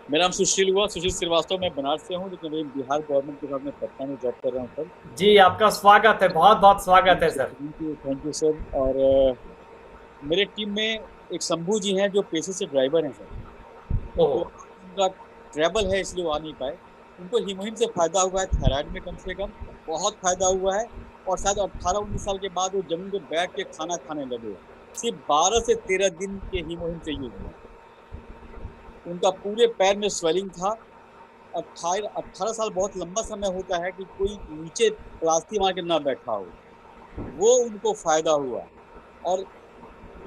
मेरा नाम सुशील श्रीवास्तव। मैं बनारस से हूँ, लेकिन मैं बिहार गवर्नमेंट के साथ में पटना में जॉब कर रहा हूँ सर। जी, आपका स्वागत है, बहुत बहुत स्वागत है सर। Thank you sir. और मेरे टीम में एक शंभू जी हैं जो पेशे से ड्राइवर हैं सर। तो ओह। उनका ट्रैवल है इसलिए वो आ नहीं पाए। उनको हिमोहिम से फायदा हुआ है, थायराइड में कम से कम बहुत फायदा हुआ है। और शायद 18-19 साल के बाद वो जमीन पे बैठ के खाना खाने लगे। सिर्फ 12 से 13 दिन के हिमोहिम से यूज हुआ। उनका पूरे पैर में स्वेलिंग था। 18 साल बहुत लंबा समय होता है कि कोई नीचे प्लास्टिक मार के ना बैठा हो। वो उनको फायदा हुआ। और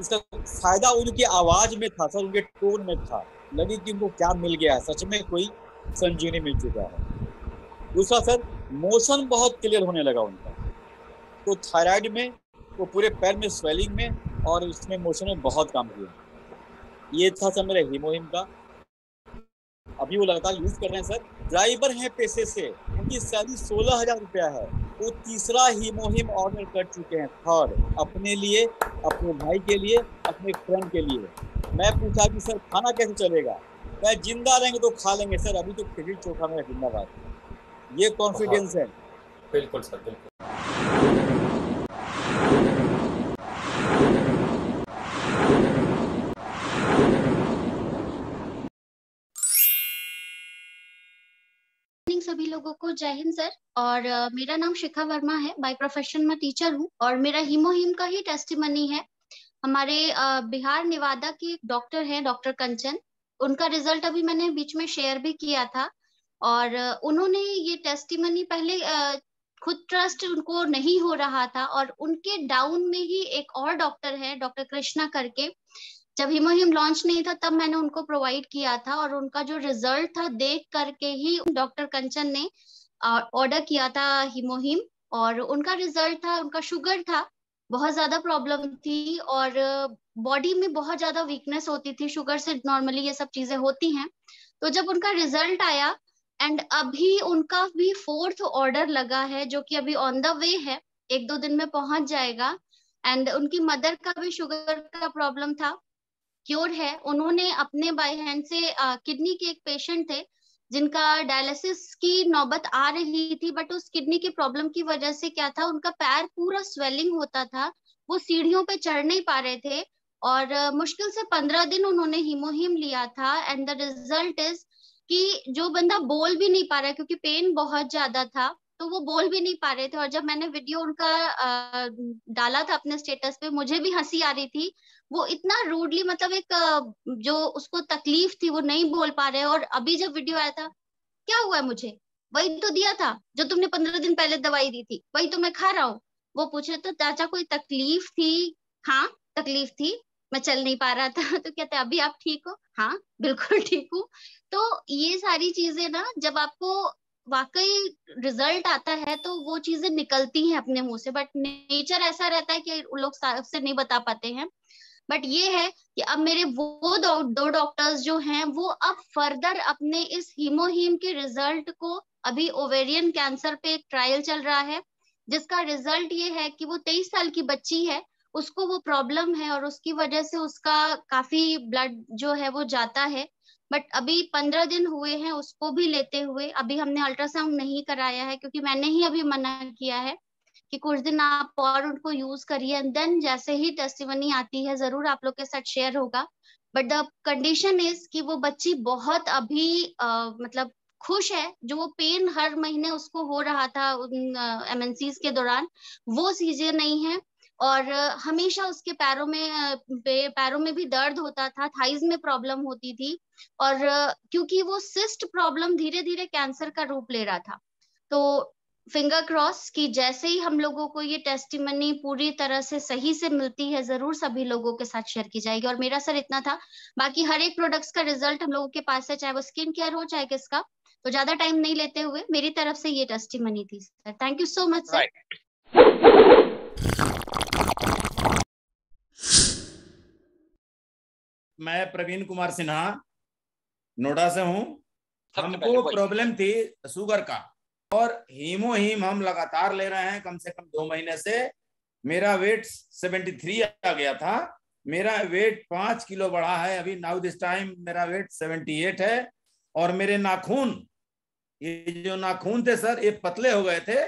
इसका फायदा उनकी आवाज में था सर, उनके टोन में था। लगी कि उनको क्या मिल गया है, सच में कोई संजीवनी मिल चुका है। दूसरा सर, मोशन बहुत क्लियर होने लगा उनका। तो थायराइड में वो पूरे पैर में स्वेलिंग में और इसमें मोशन में बहुत काम किया। ये था सर मेरे हीमोहिम का। अभी वो लगातार यूज कर रहे हैं सर। ड्राइवर हैं पेशे से, उनकी सैलरी 16,000 रुपया है। वो तीसरा हीमोहिम ऑर्डर कर चुके हैं, थर्ड, अपने लिए, अपने भाई के लिए, अपने फ्रेंड के लिए। मैं पूछा कि सर खाना कैसे चलेगा। मैं जिंदा रहेंगे तो खा लेंगे सर, अभी तो खिचड़ी चोखा मेरा जिंदाबाद। ये कॉन्फिडेंस है। बिल्कुल सर, बिल्कुल। सभी लोगों को जय हिंद सर। और मेरा नाम शिखा वर्मा है। बाय प्रोफेशन मैं टीचर हूँ और मेरा हीमोहिम का ही टेस्टिमनी है। हमारे बिहार निवादा के एक डॉक्टर हैं, डॉक्टर कंचन। उनका रिजल्ट अभी मैंने बीच में शेयर भी किया था। और उन्होंने ये टेस्टिमनी पहले खुद ट्रस्ट उनको नहीं हो रहा था और उनके डाउन में ही एक और डॉक्टर है, डॉक्टर कृष्णा करके। जब हिमोहिम लॉन्च नहीं था तब मैंने उनको प्रोवाइड किया था और उनका जो रिजल्ट था देख करके ही डॉक्टर कंचन ने ऑर्डर किया था हिमोहिम। और उनका रिजल्ट था, उनका शुगर था, बहुत ज्यादा प्रॉब्लम थी और बॉडी में बहुत ज्यादा वीकनेस होती थी। शुगर से नॉर्मली ये सब चीजें होती हैं। तो जब उनका रिजल्ट आया एंड अभी उनका भी 4th ऑर्डर लगा है जो कि अभी ऑन द वे है, 1-2 दिन में पहुंच जाएगा। एंड उनकी मदर का भी शुगर का प्रॉब्लम था, क्योर है। उन्होंने अपने बाय हैंड से किडनी के एक पेशेंट थे जिनका डायलिसिस की नौबत आ रही थी, बट उस किडनी की प्रॉब्लम की वजह से क्या था, उनका पैर पूरा स्वेलिंग होता था, वो सीढ़ियों पे चढ़ नहीं पा रहे थे। और मुश्किल से 15 दिन उन्होंने हीमोहिम लिया था एंड द रिजल्ट इज कि जो बंदा बोल भी नहीं पा रहा है क्योंकि पेन बहुत ज्यादा था, तो वो बोल भी नहीं पा रहे थे। और जब मैंने वीडियो उनका डाला था अपने स्टेटस पे, मुझे भी हंसी आ रही थी। वो इतना रूडली, मतलब एक जो उसको तकलीफ थी वो नहीं बोल पा रहे। और अभी जब वीडियो आया था, क्या हुआ है मुझे, वही तो दिया था जो तुमने 15 दिन पहले दवाई दी थी, वही तो मैं खा रहा हूँ। वो पूछ रहे तो चाचा कोई तकलीफ थी? हाँ तकलीफ थी, मैं चल नहीं पा रहा था। तो कहते अभी आप ठीक हो? हाँ बिल्कुल ठीक हूँ। तो ये सारी चीजें ना, जब आपको वाकई रिजल्ट आता है तो वो चीजें निकलती हैं अपने मुंह से, बट नेचर ऐसा रहता है कि लोग से नहीं बता पाते हैं। बट ये है कि अब मेरे वो दो डॉक्टर्स जो हैं वो अब फर्दर अपने इस हीमोहीम के रिजल्ट को, अभी ओवेरियन कैंसर पे एक ट्रायल चल रहा है जिसका रिजल्ट ये है कि वो 23 साल की बच्ची है, उसको वो प्रॉब्लम है और उसकी वजह से उसका काफी ब्लड जो है वो जाता है। बट अभी 15 दिन हुए हैं उसको भी लेते हुए। अभी हमने अल्ट्रासाउंड नहीं कराया है क्योंकि मैंने ही अभी मना किया है कि कुछ दिन आप और उनको यूज करिए एंड देन जैसे ही टेस्टिमनी आती है जरूर आप लोग के साथ शेयर होगा। बट द कंडीशन इज कि वो बच्ची बहुत अभी मतलब खुश है। जो वो पेन हर महीने उसको हो रहा था उन एमएनसीज के दौरान, वो चीजें नहीं है। और हमेशा उसके पैरों में पैरों में भी दर्द होता था, थाइज में प्रॉब्लम होती थी। और क्योंकि वो सिस्ट प्रॉब्लम धीरे धीरे कैंसर का रूप ले रहा था। तो फिंगर क्रॉस कि जैसे ही हम लोगों को ये टेस्टिमनी पूरी तरह से सही से मिलती है जरूर सभी लोगों के साथ शेयर की जाएगी। और मेरा सर इतना था, बाकी हर एक प्रोडक्ट्स का रिजल्ट हम लोगों के पास है, चाहे वो स्किन केयर हो चाहे किसका। तो ज्यादा टाइम नहीं लेते हुए मेरी तरफ से ये टेस्टिमनी थी sir. Thank you so much sir. मैं प्रवीण कुमार सिन्हा नोएडा से हूँ। हमको प्रॉब्लम थी शुगर का और हीमोहीम हम लगातार ले रहे हैं कम से कम 2 महीने से। मेरा वेट 73 आ गया था, मेरा वेट 5 किलो बढ़ा है अभी। नाउ दिस टाइम मेरा वेट 78 है और मेरे नाखून, ये जो नाखून थे सर ये पतले हो गए थे,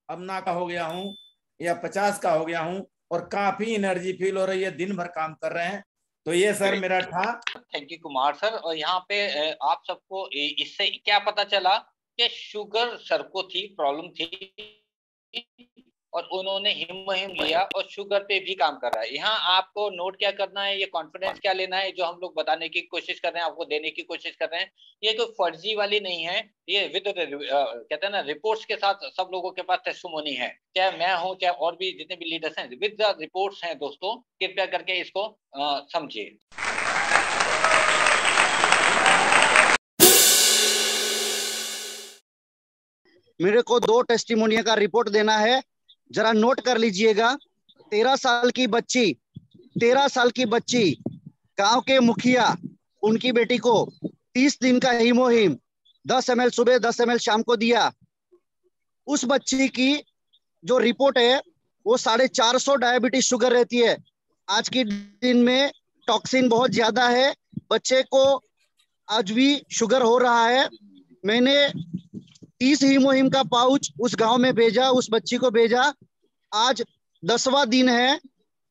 अब ना का हो गया हूँ या 50 का हो गया हूँ और काफी एनर्जी फील हो रही है, दिन भर काम कर रहे हैं। तो ये सर मेरा था। Thank you Kumar sir. और यहाँ पे आप सबको इससे क्या पता चला कि शुगर सर को थी, प्रॉब्लम थी, और उन्होंने हिम लिया और शुगर पे भी काम कर रहा है। यहाँ आपको नोट क्या करना है, ये कॉन्फिडेंस क्या लेना है, जो हम लोग बताने की कोशिश कर रहे हैं, आपको देने की कोशिश कर रहे हैं, ये कोई फर्जी वाली नहीं है, ये विद कहते हैं ना रिपोर्ट्स के साथ सब लोगों के पास टेस्टिमोनी है, चाहे मैं हूँ चाहे और भी जितने भी लीडर्स हैं, विद द रिपोर्ट्स हैं दोस्तों, कृपया करके इसको समझिए। मेरे को 2 टेस्टिमोनिया का रिपोर्ट देना है, जरा नोट कर लीजिएगा। 13 साल की बच्ची गांव के मुखिया, उनकी बेटी को 30 दिन का हीमोहिम 10 ml सुबह 10 ml शाम को दिया। उस बच्ची की जो रिपोर्ट है वो 450 डायबिटीज शुगर रहती है। आज के दिन में टॉक्सिन बहुत ज्यादा है, बच्चे को आज भी शुगर हो रहा है। मैंने 30 हीमोहिम का पाउच उस गांव में भेजा, उस बच्ची को भेजा। आज 10वां दिन है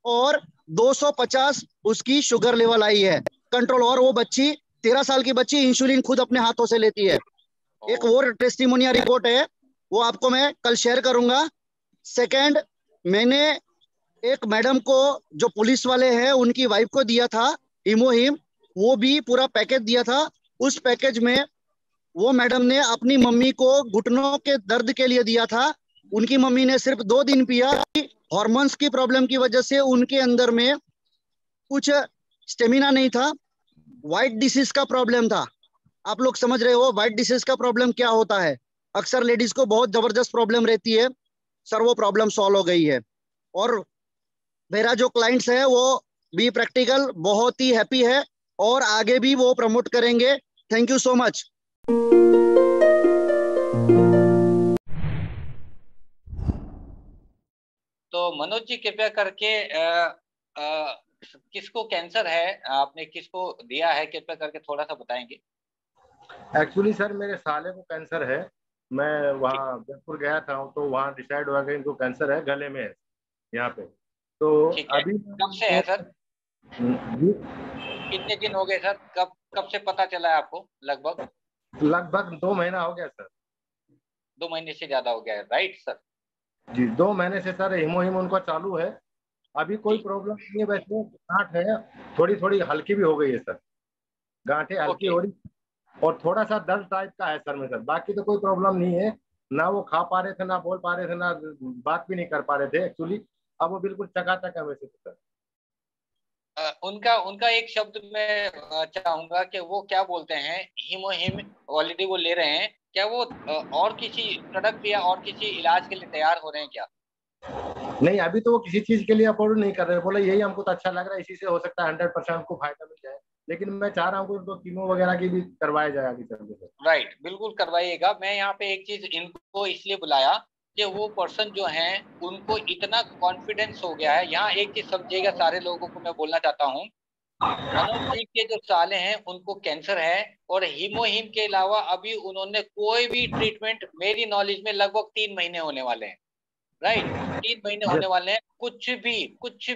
और 250 उसकी शुगर लेवल आई है कंट्रोल। और वो बच्ची 13 साल की बच्ची इंसुलिन खुद अपने हाथों से लेती है। एक और टेस्टिमोनिया रिपोर्ट है, वो आपको मैं कल शेयर करूंगा। सेकंड, मैंने एक मैडम को जो पुलिस वाले हैं उनकी वाइफ को दिया था हीमोहिम, वो भी पूरा पैकेज दिया था। उस पैकेज में वो मैडम ने अपनी मम्मी को घुटनों के दर्द के लिए दिया था। उनकी मम्मी ने सिर्फ 2 दिन पिया। हार्मोन्स की प्रॉब्लम की वजह से उनके अंदर में कुछ स्टेमिना नहीं था, व्हाइट डिसीज का प्रॉब्लम था। आप लोग समझ रहे हो व्हाइट डिसीज का प्रॉब्लम क्या होता है? अक्सर लेडीज को बहुत जबरदस्त प्रॉब्लम रहती है सर, वो प्रॉब्लम सॉल्व हो गई है। और मेरा जो क्लाइंट्स है वो बी प्रैक्टिकल बहुत ही हैप्पी है और आगे भी वो प्रमोट करेंगे। Thank you so much. तो मनोज जी कृपया करके किसको कैंसर है, आपने किसको दिया है, कृपया करके थोड़ा सा बताएंगे। एक्चुअली सर मेरे साले को कैंसर है। मैं वहाँ जयपुर गया था तो वहाँ डिसाइड हुआ कि इनको कैंसर है, गले में है यहाँ पे। तो अभी कब से है सर? कितने दिन हो गए सर? कब से पता चला है आपको? लगभग 2 महीना हो गया सर। 2 महीने से ज्यादा हो गया है, राइट सर? जी 2 महीने से सर हीमोहिम उनका चालू है। अभी कोई प्रॉब्लम नहीं है, वैसे गांठ है, थोड़ी थोड़ी हल्की भी हो गई है सर, गांठें हल्की हो रही और थोड़ा सा दर्द टाइप का है सर में सर। बाकी तो कोई प्रॉब्लम नहीं है, ना वो खा पा रहे थे, ना बोल पा रहे थे, ना बात भी नहीं कर पा रहे थे एक्चुअली। अब वो बिल्कुल चकाचक है वैसे तो सर। उनका एक शब्द मैं चाहूंगा कि वो क्या बोलते हैं, हीमोहिम ऑलरेडी वो ले रहे हैं, क्या वो और किसी प्रोडक्ट या और किसी इलाज के लिए तैयार हो रहे हैं क्या? नहीं, अभी तो वो किसी चीज के लिए अफोर्ड नहीं कर रहे। बोले यही हमको तो अच्छा लग रहा है, इसी से हो सकता है 100% हमको फायदा मिल जाए। लेकिन मैं चाह रहा हूँ उनको कीमो वगैरह की भी करवाया जाए आगे चल के। राइट, बिल्कुल करवाइएगा। मैं यहाँ पे एक चीज इनको इसलिए बुलाया कि वो पर्सन जो हैं उनको इतना कॉन्फिडेंस हो गया है। यहाँ एक चीज समझिएगा, सारे लोगों को मैं बोलना चाहता हूँ, मनोज जी के जो साले हैं उनको कैंसर है और हीमोहिम के अलावा अभी उन्होंने कोई भी ट्रीटमेंट, मेरी नॉलेज में लगभग 3 महीने होने वाले हैं, राइट? 3 महीने होने वाले हैं, कुछ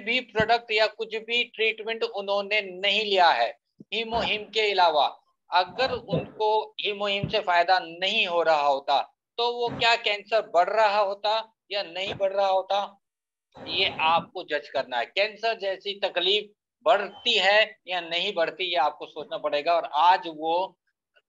भी प्रोडक्ट या कुछ भी ट्रीटमेंट उन्होंने नहीं लिया है हीमोहिम के अलावा। अगर उनको हीमोहिम से फायदा नहीं हो रहा होता तो वो क्या कैंसर बढ़ रहा होता या नहीं बढ़ रहा होता, ये आपको जज करना है। कैंसर जैसी तकलीफ बढ़ती है या नहीं बढ़ती, ये आपको सोचना पड़ेगा। और आज वो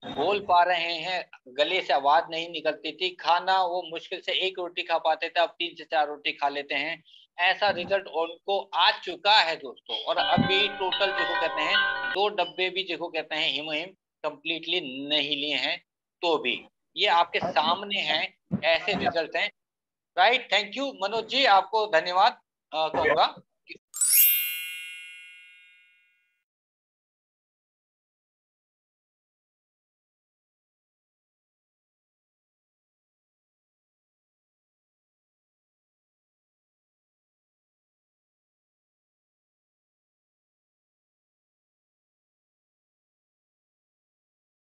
बोल पा रहे हैं, गले से आवाज नहीं निकलती थी, खाना वो मुश्किल से 1 रोटी खा पाते थे, अब 3 से 4 रोटी खा लेते हैं। ऐसा रिजल्ट उनको आ चुका है दोस्तों। और अभी टोटल जिसको कहते हैं 2 डब्बे भी जिसको कहते हैं हीमोहिम कंप्लीटली नहीं लिए हैं, तो भी ये आपके सामने हैं, ऐसे रिजल्ट हैं, right? Thank you Manoj ji, आपको धन्यवाद कहूंगा।